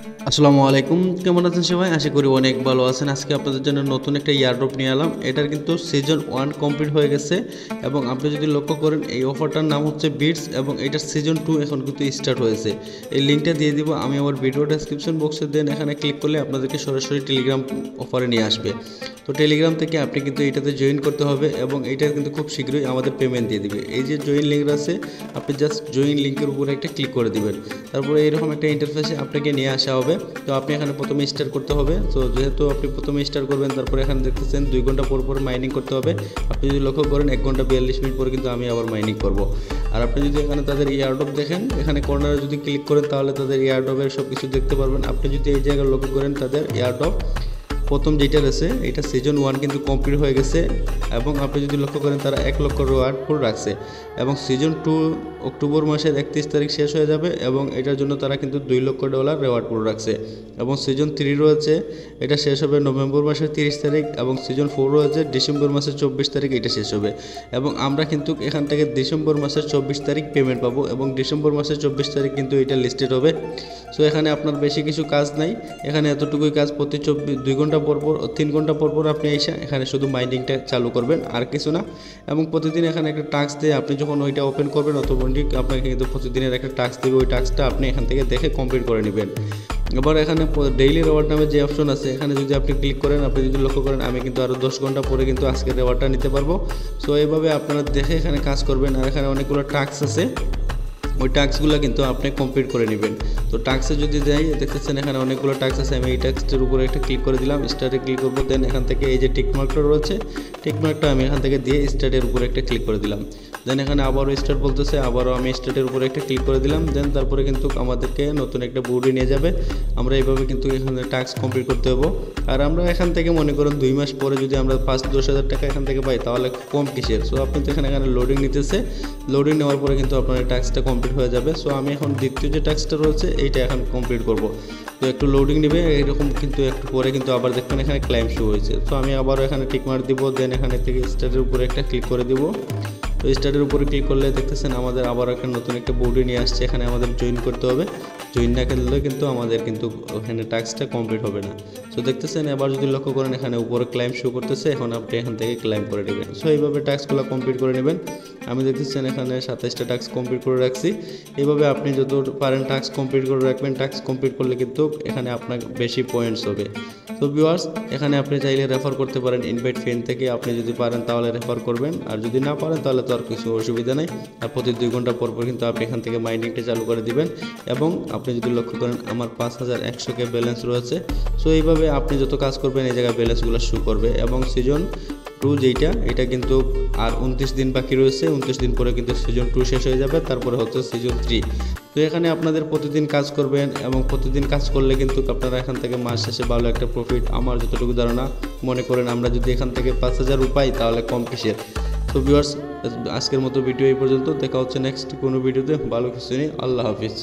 আসসালামু আলাইকুম, কেমন আছেন সবাই? আশা করি অনেক ভালো আছেন। আজকে আপনাদের জন্য নতুন একটা ইয়ারড্রপ নিয়ে এলাম। এটার কিন্তু সিজন 1 কমপ্লিট হয়ে গেছে এবং আপনি যদি লক্ষ্য করেন এই অফারটার নাম হচ্ছে বিটস এবং এটার সিজন 2 এখন কিন্তু স্টার্ট হয়েছে। এই লিঙ্কটা দিয়ে দিব আমি আমার ভিডিও ডেসক্রিপশন বক্সে, দেন এখানে ক্লিক করলে আপনাদেরকে সরাসরি টেলিগ্রাম অফারে নিয়ে আসবে। তো টেলিগ্রাম থেকে আপনি কিন্তু এটাতে জয়েন করতে হবে এবং এইটা কিন্তু খুব শীঘ্রই আমাদের পেমেন্ট দিয়ে দিবে। এই যে জয়েন লিঙ্ক আছে, আপনি জাস্ট জয়েন লিঙ্কের উপরে একটা ক্লিক করে দিবেন। তারপরে এরকম একটা ইন্টারফেসে আপনাকে নিয়ে আসা হবে। তো আপনি এখানে প্রথমে স্টার্ট করতে হবে। তো যেহেতু আপনি প্রথমে স্টার্ট করবেন, তারপরে এখানে দেখতেছেন 2 ঘন্টা পর পর মাইনিং করতে হবে। আপনি যদি লক্ষ্য করেন 1 ঘন্টা 42 মিনিট পরে কিন্তু আমি আবার মাইনিং করব। আর আপনি যদি এখানে তাদের ইয়ারড্রপ দেখেন, এখানে কর্নারে যদি ক্লিক করেন তাহলে তাদের ইয়ারড্রপের সব কিছু দেখতে পারবেন। আপনি যদি এই জায়গায় লক্ষ্য করেন তাদের ইয়ারড্রপ প্রথম যেটা রয়েছে এটা সিজন 1 কিন্তু কমপ্লিট হয়ে গেছে এবং আপনি যদি লক্ষ্য করেন তারা 1 লক্ষ রিওয়ার্ড পুল রাখছে এবং সিজন 2 অক্টোবর মাসের 31 তারিখ শেষ হয়ে যাবে এবং এটার জন্য তারা কিন্তু $2 লক্ষ রিওয়ার্ড পুল রাখছে এবং সিজন 3 রয়েছে, এটা শেষ হবে নভেম্বর মাসের 30 তারিখ এবং সিজন 4 রয়েছে ডিসেম্বর মাসের 24 তারিখ এটা শেষ হবে এবং আমরা কিন্তু এখান থেকে ডিসেম্বর মাসের 24 তারিখ পেমেন্ট পাবো এবং ডিসেম্বর মাসের 24 তারিখ কিন্তু এটা লিস্টেড হবে। সো এখানে আপনার বেশি কিছু কাজ নাই, এখানে এতটুকুই কাজ। প্রতি 2 ঘন্টা পর পর 3 ঘন্টা পর পর আপনি এসে এখানে শুধু মাইনিংটা চালু করবেন, আর কিছু না। এবং প্রতিদিন এখানে একটা টাস্ক দিয়ে আপনি যখন ওইটা ওপেন করবেন অটোমেটিক আপনাকে কিন্তু প্রতিদিনের একটা টাস্ক দেবে, ওই টাস্কটা আপনি এখান থেকে দেখে কমপ্লিট করে নেবেন। এবার এখানে ডেইলি রিওয়ার্ড নামে যে অপশন আছে এখানে যদি আপনি ক্লিক করেন, আপনি যদি লক্ষ্য করেন আমি কিন্তু আরও 10 ঘন্টা পরে কিন্তু আজকের রিওয়ার্ডটা নিতে পারবো। সো এইভাবে আপনারা দেখে এখানে কাজ করবেন। আর এখানে অনেকগুলো টাস্ক আছে, ওই টাস্কগুলো কিন্তু আপনি কমপ্লিট করে নেবেন। তো টাস্কে যদি যাই, দেখতেছেন এখানে অনেকগুলো টাস্ক আছে। আমি এই টাস্কটার উপরে একটা ক্লিক করে দিলাম, স্টার্টে ক্লিক করবো। দেন এখান থেকে এই যে টিকমার্কটা রয়েছে, টিকমার্কটা আমি এখান থেকে দিয়ে স্টার্টের উপরে একটা ক্লিক করে দিলাম। দেন এখানে আবারও স্টার্ট বলতেছে, আবারও আমি স্টার্টের উপরে একটা ক্লিক করে দিলাম। দেন তারপরে কিন্তু আমাদেরকে নতুন একটা বোর্ডে নিয়ে যাবে। আমরা এইভাবে কিন্তু এখানে টাস্ক কমপ্লিট করতে হবো। আর আমরা এখান থেকে মনে করেন 2 মাস পরে যদি আমরা 5-10 হাজার টাকা এখান থেকে পাই তাহলে কম কিসের। সো আপনি তো এখানে লোডিং নিতেছে, লোডিং নেওয়ার পরে কিন্তু আপনার এই টাস্কটা কমপ্লিট হয়ে যাবে। সো আমি এখন দ্বিতীয় যে টাস্কটা রয়েছে এইটা এখন কমপ্লিট করব। তো একটু লোডিং নেবে, এরকম কিন্তু একটু পরে কিন্তু আবার দেখবেন এখানে ক্লাইম শো হয়েছে। তো আমি আবারও এখানে টিক মার্ক দিব, দেন এখানে থেকে স্টার্টের উপরে একটা ক্লিক করে দিব। তো স্টার্টের উপরে ক্লিক করলে দেখতেছেন আমাদের আবার একটা নতুন একটা বোর্ডে নিয়ে আসছে, এখানে আমাদের জয়েন করতে হবে। জয়েন না করলে কিন্তু আমাদের কিন্তু ওখানে টাস্কটা কমপ্লিট হবে না। সো দেখতেছেন এবার যদি লক্ষ্য করেন এখানে উপরে ক্লাইম শো করতেছে, এখন আপনি এখান থেকে ক্লাইম করে নেবেন। সো এইভাবে টাস্কগুলো কমপ্লিট করে নেবেন। আমি দেখতেছেন এখানে 27টা টাস্ক কমপ্লিট করে রাখছি। এইভাবে আপনি যত পারেন টাস্ক কমপ্লিট করে রাখবেন। টাস্ক কমপ্লিট করলে কিন্তু এখানে আপনার বেশি পয়েন্টস হবে। তো ভিউয়ার্স, এখানে আপনি চাইলে রেফার করতে পারেন ইনভাইট ফ্রেন্ড থেকে, আপনি যদি পারেন তাহলে রেফার করবেন, আর যদি না পারেন তাহলে তো আর কিছু অসুবিধা নেই। আর প্রতি 2 ঘন্টা পর পর কিন্তু আপনি এখান থেকে মাইনিংটা চালু করে দিবেন। এবং আপনি যদি লক্ষ্য করেন আমার 5100 ব্যালেন্স রয়েছে। সো এইভাবে আপনি যত কাজ করবেন এই জায়গায় ব্যালেন্সগুলো শো করবে। এবং সিজন 2 যেইটা এটা কিন্তু আর 29 দিন বাকি রয়েছে, 29 দিন পরে কিন্তু সিজন 2 শেষ হয়ে যাবে, তারপরে হচ্ছে সিজন 3। তো এখানে আপনাদের প্রতিদিন কাজ করবেন এবং প্রতিদিন কাজ করলে কিন্তু আপনারা এখান থেকে মাস শেষে ভালো একটা প্রফিট, আমার যতটুকু ধারণা মনে করেন আমরা যদি এখান থেকে 5000 পাই তাহলে কম কিসের। তো ভিউয়ার্স, আজকের মতো ভিডিও এই পর্যন্ত, দেখা হচ্ছে নেক্সট কোনো ভিডিওতে। ভালো কিছু নেই, আল্লাহ হাফিজ।